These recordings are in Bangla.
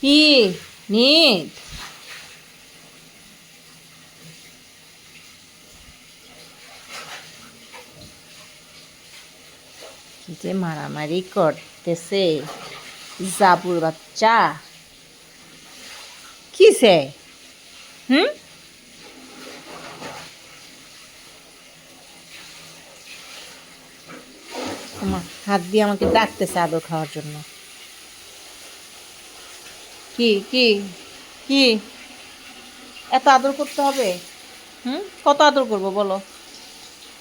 কি নিত কি যে মারামারি করতেছে জাবুর বাচ্চা কিসে হুম আমার হাত দিয়ে আমাকে ডাকতেছে আদর খাওয়ার জন্য কি কি কি এত আদর করতে হবে কত আদর করবো বলো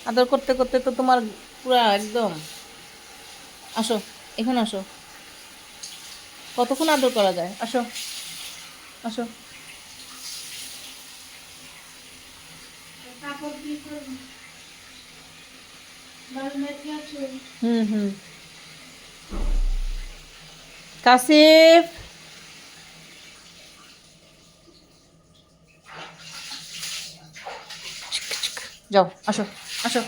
আদর করতে করতে তো তোমার পুরা একদম আসো এখানে আসো কতক্ষণ আদর করা যায় আসো আসো হুম কাসিফ যাও আসো আসো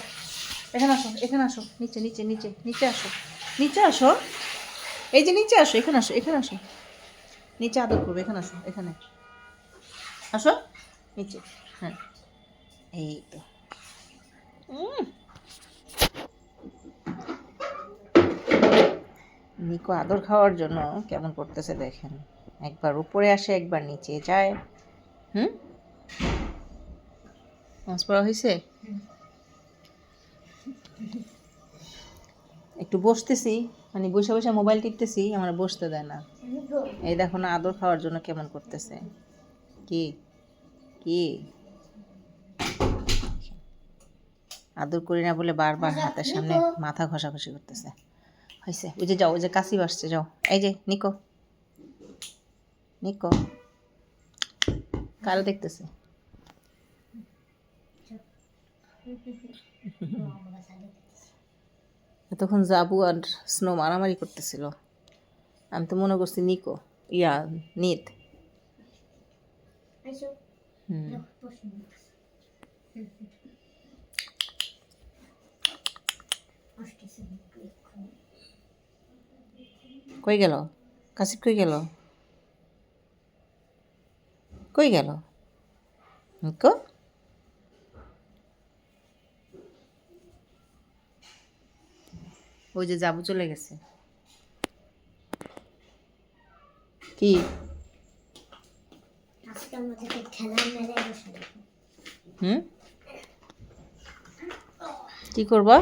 এখানে আসো এখানে আসো নিচে নিচে নিচে নিচে আসো নিচে আসো এই যে নিচে আসো এখানে আসো এখানে আসো নিচে আদর করবে এখানে আসো এখানে আসো নিচে হ্যাঁ এই তো নিকো আদর খাওয়ার জন্য কেমন করতেছে দেখেন একবার উপরে আসে একবার নিচে যায় মাছ পড়া হয়েছে একটু বসতেছি মানে বসে বসে মোবাইল টিপতেছি আমার বসতে দেয় না এই দেখো না আদর খাওয়ার জন্য কেমন করতেছে কি কি আদর করি না বলে বারবার হাতের সামনে মাথা ঘষাঘষি করতেছে হয়েছে ওই যে যাও ওই যে কাশি আসছে যাও এই যে নিকো নিকো কারো দেখতেছে এতক্ষণ জাবু আর স্নো মারামারি করতেছিল আমি তো মনে করছি নিকো ইয়া নিত কই গেল কাশিপ কই গেল কই গেল নিকো ওই যে জাবু চলে গেছে কি কি করবা